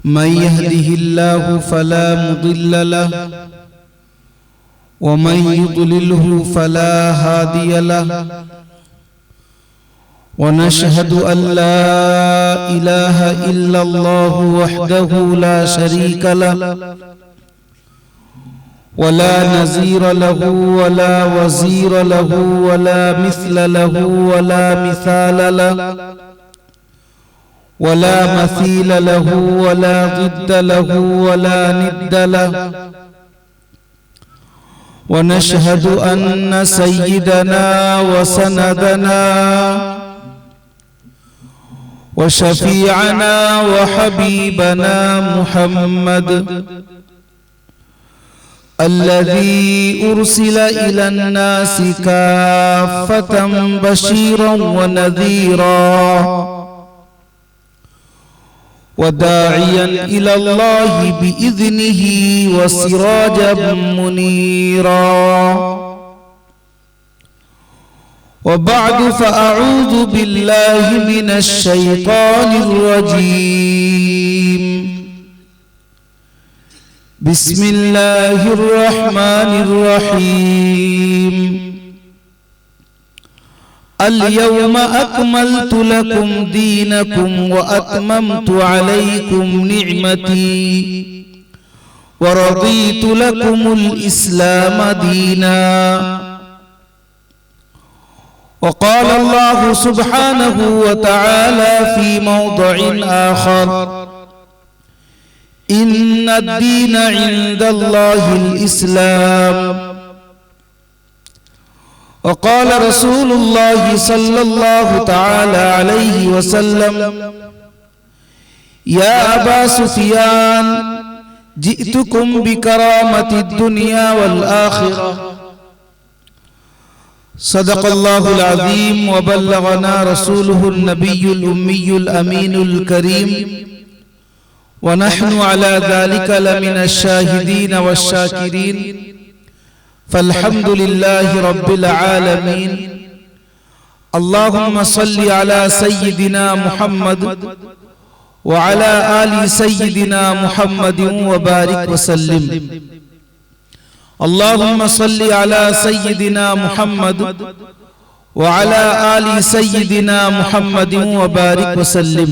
من يهده الله فلا مضل له ومن يضلله فلا هادي له ونشهد أن لا إله إلا الله وحده لا شريك له ولا نظير له ولا وزير له ولا مثل له ولا مثال له ولا مثيل له ولا ضد له ولا ند له ونشهد أن سيدنا وسندنا وشفيعنا وحبيبنا محمد الذي أرسل إلى الناس كافة بشيرا ونذيرا وداعيا إلى الله بإذنه وسراجا منيرا وبعد فأعوذ بالله من الشيطان الرجيم بسم الله الرحمن الرحيم اليوم أكملت لكم دينكم وأتممت عليكم نعمتي ورضيت لكم الإسلام دينا وقال الله سبحانه وتعالى في موضع آخر إن الدين عند الله الإسلام وقال رسول الله صلى الله تعالى عليه وسلم يا أبا سفيان جئتكم بكرامة الدنيا والآخرة صدق الله العظيم وبلغنا رسوله النبي الأمي الأمين الكريم ونحن على ذلك لمن الشاهدين والشاكرين فالحمد لله رب العالمين اللهم صل على سيدنا محمد وعلى آل سيدنا محمد وبارك وسلم اللهم صل على سيدنا محمد وعلى آل سيدنا محمد وبارك وسلم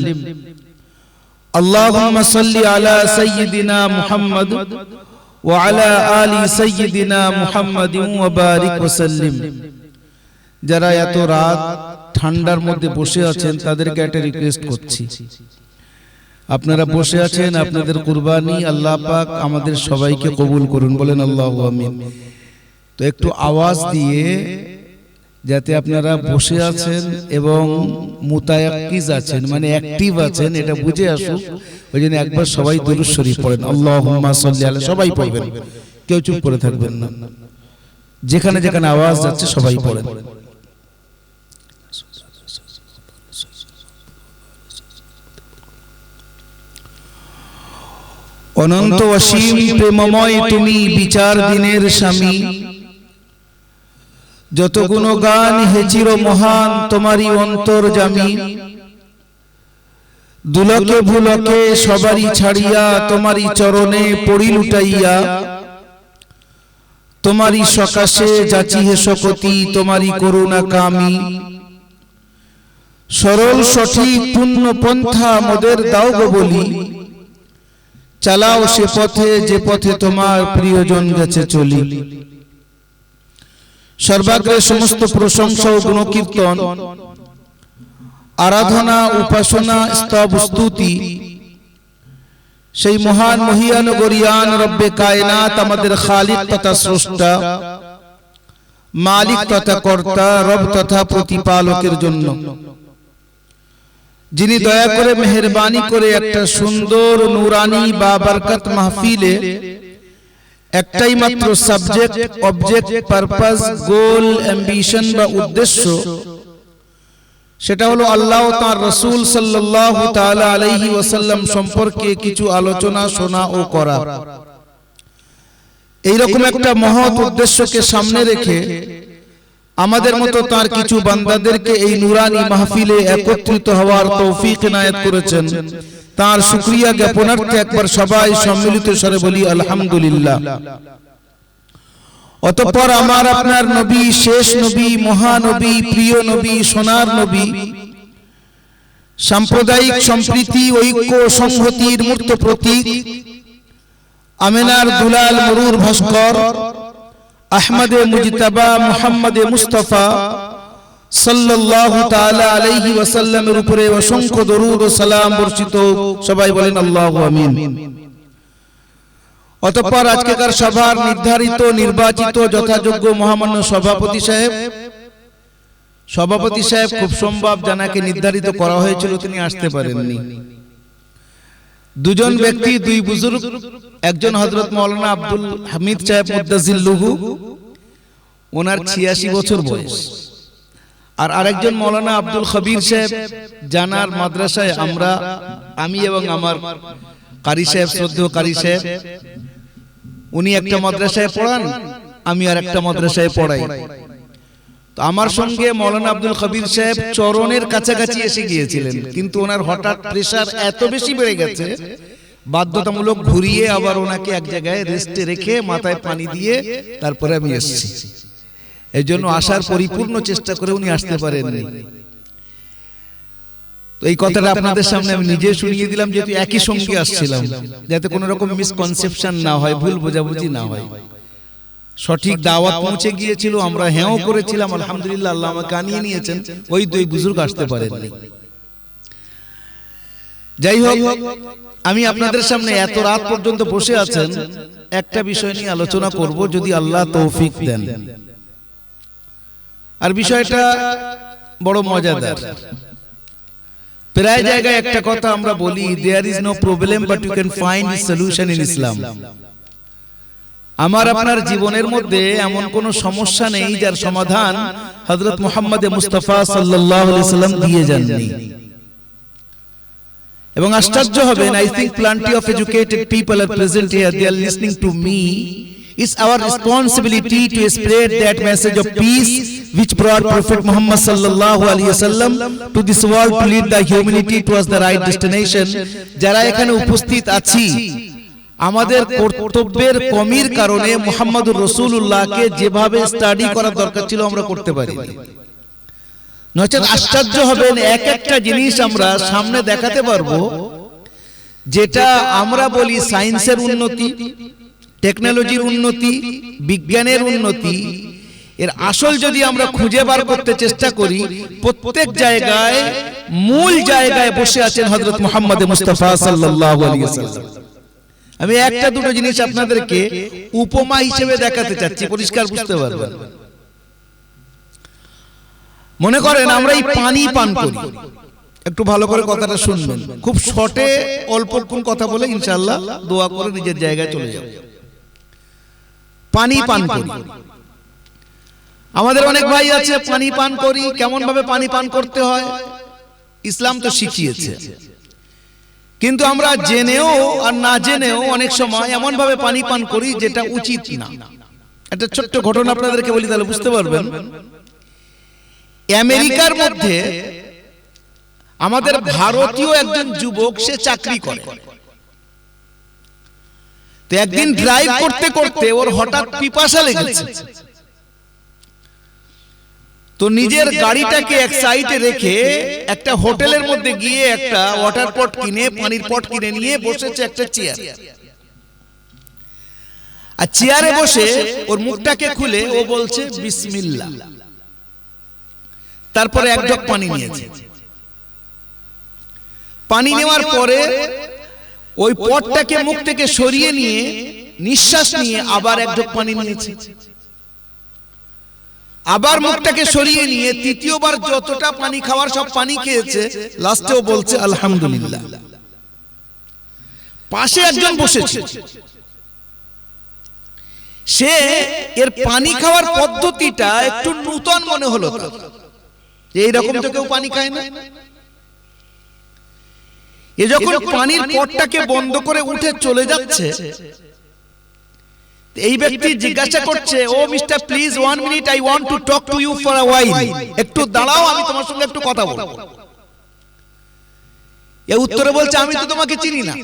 اللهم صل على سيدنا محمد وعلى آل سيدنا محمد وبارك وسلم যারা এত রাত ঠান্ডার মধ্যে বসে আছেন তাদেরকে একটা রিকোয়েস্ট করছি আপনারা বসে আছেন আপনাদের কুরবানি আল্লাহ পাক আমাদের সবাইকে কবুল করুন বলেন আল্লাহু আমিন তো একটু আওয়াজ দিয়ে যাতে আপনারা বসে আছেন এবং মুতায়াক্কিজ আছেন মানে অ্যাক্টিভ আছেন এটা বুঝে আসুক ওইজন্য একবার সবাই দুরূদ শরীফ পড়েন আল্লাহুম্মা সাল্লি আলা সবাই পড়বেন কেউ চুপ করে থাকবেন না যেখানে যেখানে আওয়াজ যাচ্ছে সবাই পড়েন অনন্ত অসীম প্রেমময় তুমি বিচার দিনের স্বামী যত গুণগান হে চির মহান তোমারই অন্তর্যামী দুলকে ভুলকে সবারই ছাড়িয়া তোমারই চরণে পড়ি লুটাইয়া তোমারই সকাশে যাচি হে শকতি তোমারই করুণা কামি সরল সঠিক পূর্ণ পন্থা মোদের দাও গো বলি চালাও সে পথে যে পথে তোমার প্রিয়জন গেছে চলি সর্বাগ্রে সমস্ত প্রশংসা ও গুণকীর্তন আরাধনা উপাসনা স্তব স্তুতি সেই মহান মহিয়ান গরিয়ান রব্বে কায়নাত আমাদের খালিক তথা স্রষ্টা মালিক তথা কর্তা রব তথা প্রতিপালকের জন্য যিনি দয়া করে মেহেরবানি করে একটা সুন্দর নুরানি বা বরকত মাহফিলে একটাই মাত্র সাবজেক্ট অবজেক্ট পারপাস গোল অ্যাম্বিশন বা উদ্দেশ্য সেটা হলো আল্লাহ ও তার রাসূল সাল্লাল্লাহু তাআলা আলাইহি ওয়াসাল্লাম সম্পর্কে কিছু আলোচনা শোনা ও করা এইরকম একটা মহৎ উদ্দেশ্যকে সামনে রেখে আমাদের মতো তার কিছু বান্দাদেরকে এই নুরানি মাহফিলে একত্রিত হওয়ার তৌফিক ইনায়াত করেছেন। তার শুকরিয়া জ্ঞাপনার্থে একবার সবাই সম্মিলিত স্বরে বলি আলহামদুলিল্লাহ। অতঃপর আমার আপনার নবী, শেষ নবী, মহানবী, প্রিয় নবী, সোনার নবী, সাম্প্রদায়িক সম্প্রীতি, ঐক্য, সংহতির মূর্ত প্রতীক, আমিনার দুলাল, মরুর ভাস্কর, আহমদে মুজতবা, মুহাম্মদে মুস্তাফা সাল্লাল্লাহু তাআলা আলাইহি ওয়াসাল্লামের উপরে অসংখ্য দরুদ ও সালাম বর্ষিত হোক। সবাই বলেন আল্লাহু আমিন। অতঃপর আজকের সভার নির্ধারিত, নির্বাচিত, যথাযোগ্য মহামান্য সভাপতি সাহেব খুব সম্ভব জানাকে নির্ধারিত করা হয়েছিল, তিনি আসতে পারেননি। দুজন ব্যক্তি, দুই বুজুর্গ, একজন হযরত মাওলানা আব্দুল হামিদ সাহেব মুদ্দাজিল্লুহু, ওনার 86 বছর বয়স, আর আরেকজন মাওলানা আব্দুল খবির সাহেব, জানার মাদ্রাসায় আমি এবং আমার কারি সাহেব, শ্রদ্ধেয় কারি সাহেব, উনি একটা মাদ্রাসায় পড়ান, আমি আর একটা মাদ্রাসায় পড়াই। তো আমার সঙ্গে মাওলানা আব্দুল খবির সাহেব চরণের কাছাকাছি এসে গিয়েছিলেন, কিন্তু ওনার হঠাৎ প্রেসার এত বেশি বেড়ে গেছে, বাধ্যতামূলক ঘুরিয়ে আবার ওনাকে এক জায়গায় রেস্টে রেখে মাথায় পানি দিয়ে তারপরে আমি এসেছি। এই জন্য আসার পরিপূর্ণ চেষ্টা করে উনি আসতে পারেননি। তো এই কথাটা আপনাদের সামনে আমি নিজে শুনিয়ে দিলাম, যেহেতু একই সঙ্গে আসছিলাম, যাতে কোনো রকম মিসকনসেপশন না হয়, ভুল বোঝাবুঝি না হয়। সঠিক দাওয়াত পৌঁছে গিয়েছিল, আমরা হ্যাঁও করেছিলাম, আলহামদুলিল্লাহ, আল্লাহ আমাকে আনিয়ে নিয়েছেন। ওই দুই বুজুর্গ আসতে পারেননি। যাই হোক, আমি আপনাদের সামনে এত রাত পর্যন্ত বসে আছেন, একটা বিষয় নিয়ে আলোচনা করব, যদি আল্লাহ তৌফিক দেন। আর বিষয়টা বড় মজাদার। প্রায় জায়গায় একটা কথা আমরা বলি, there is no problem but you can find a solution in Islam. আমার আপনার জীবনের মধ্যে এমন কোন সমস্যা নেই যার সমাধান হযরত মুহাম্মদ মুস্তাফা সাল্লাল্লাহু আলাইহি সাল্লাম দিয়ে যাননি। এবং আশ্চর্য হবেন, I think plenty of educated people are present here, they are listening to me. It's our responsibility to spread that message of peace which brought Prophet Muhammad sallallahu alaihi wasallam to this world to lead the humanity towards the right destination. যারা এখানে উপস্থিত আছি, আমাদের কর্তব্যের কমির কারণে মুহাম্মদুর রাসূলুল্লাহকে যেভাবে study করার দরকার ছিল আমরা করতে পারিনি। নচেত আশ্চর্য হবেন, এক একটা জিনিস আমরা সামনে দেখাতে পারবো, যেটা আমরা বলি সায়েন্সের উন্নতি, টেকনোলজির উন্নতি, বিজ্ঞানের উন্নতি, এর আসল যদি আমরা খুঁজে বার করতে চেষ্টা করি, প্রত্যেক জায়গায় মূল জায়গায় বসে আছেন হযরত মুহাম্মদ মুস্তাফা সাল্লাল্লাহু আলাইহি ওয়াসাল্লাম। আমি একটা দুটো জিনিস আপনাদেরকে উপমা হিসেবে দেখাতে চাচ্ছি, পরিষ্কার বুঝতে পারবেন। মনে করেন আমরা এই পানি পান করি, একটু ভালো করে কথাটা শুনবেন, খুব শর্টে অল্পক্ষণ কথা বলে ইনশাআল্লাহ দোয়া করে নিজের জায়গায় চলে যাব। পানি পান করি, আমাদের অনেক ভাই আছে পানি পান করি, কেমন ভাবে পানি পান করতে হয় ইসলাম তো শিখিয়েছে, কিন্তু আমরা জেনেও আর না জেনেও অনেক সময় এমন ভাবে পানি পান করি যেটা উচিত না। একটা ছোট্ট ঘটনা আপনাদেরকে বলি, তাহলে বুঝতে পারবেন। আমেরিকার মধ্যে আমাদের ভারতীয় একজন যুবক, সে চাকরি করে। তো একদিন ড্রাইভ করতে করতে ওর হঠাৎ পিপাসা লেগেছে, তো নিজের গাড়িটাকে এক সাইডে রেখে একটা হোটেলের মধ্যে গিয়ে একটা ওয়াটার পট কিনে, পানির পট কিনে নিয়ে বসেছে একটা চেয়ার। আর চেয়ারে বসে ওর মুখটাকে খুলে ও বলছে বিসমিল্লাহ, তারপরে এক ঢোক পানি নিয়েছে। পানি নেওয়ার পরে ওই পটটাকে মুখ থেকে সরিয়ে নিয়ে নিঃশ্বাস নিয়ে আবার এক ঢোক পানি নিয়েছে, আবার মুখটাকে সরিয়ে নিয়ে তৃতীয়বার যতটা পানি খাওয়ার সব পানি খেয়েছে, লাস্টেও বলছে আলহামদুলিল্লাহ। পাশে একজন বসেছে, সে এর পানি খাওয়ার পদ্ধতিটা একটু নূতন মনে হলো, এইরকম তো কেউ পানি খায় না। এ যখন পানির পটটাকে বন্ধ করে উঠে চলে যাচ্ছে, এই ব্যক্তি জিজ্ঞাসা করছে, ও mister please 1 minute, I want to talk to you for a while, একটু দাঁড়াও, আমি তোমার সঙ্গে একটু কথা বলবো। এ উত্তরে বলছে, আমি তো তোমাকে চিনি না,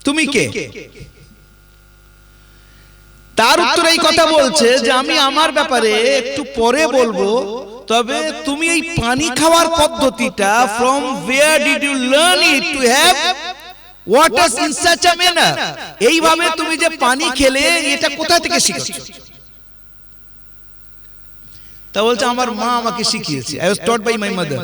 তুমি কে? তার উত্তরে এই কথা বলছে যে আমি আমার ব্যাপারে একটু পরে বলবো, তবে তুমি এই পানি খাওয়ার পদ্ধতিটা from where did you learn it to have water in such a manner, এইভাবে তুমি যে পানি খেলে এটা কোথা থেকে শিখেছো? তা বলছে, আমার মা আমাকে শিখিয়েছে, I was taught by my mother।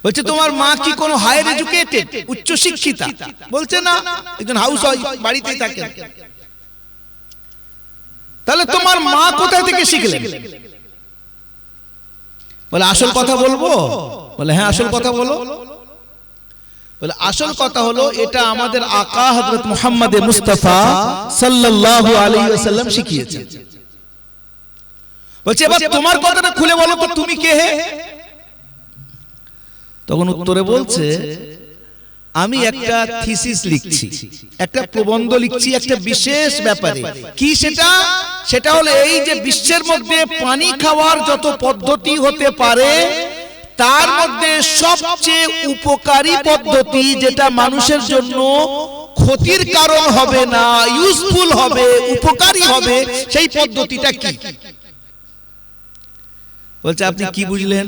বলছে, তোমার মা কি কোনো হায়ার এডুকেটেড, উচ্চ শিক্ষিতা? বলছে, না, একজন হাউস ওয়াইফ, বাড়িতেই থাকেন। তাহলে তোমার মা কোথা থেকে শিখলেন? বলে, আসল কথা বলবো? বলে, হ্যাঁ, আসল কথা বলো। বলে, আসল কথা হলো, এটা আমাদের আকা হযরত মুহাম্মদ মুস্তাফা সাল্লাল্লাহু আলাইহি ওয়াসাল্লাম শিখিয়েছেন। বলছে, এবার তোমার কথাটা খুলে বলো তো, তুমি কে হে? তখন উত্তরে বলছে, আমি একটা থিসিস লিখছি, একটা প্রবন্ধ লিখছি একটা বিশেষ ব্যাপারে। কি সেটা? সেটা হলো এই যে বিশ্বের মধ্যে পানি খাওয়ার যত পদ্ধতি হতে পারে, তার মধ্যে সবচেয়ে উপকারী পদ্ধতি, যেটা মানুষের জন্য ক্ষতির কারণ হবে না, ইউজফুল হবে, উপকারী হবে, সেই পদ্ধতিটা কি? বলছে, আপনি কি বুঝলেন?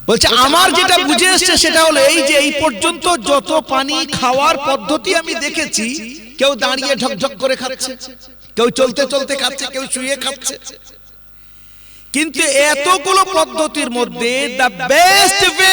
বলছে, আমার যেটা বুঝে এসছে সেটা হলো এই যে এই পর্যন্ত যত পানি খাওয়ার পদ্ধতি আমি দেখেছি, কেউ দাঁড়িয়ে ঢকঢক করে খাচ্ছে, কেউ চলতে চলতে খাচ্ছে, কেউ শুয়ে খাচ্ছে, কিন্তু এতগুলো পদ্ধতির মধ্যে দ্য বেস্ট ওয়ে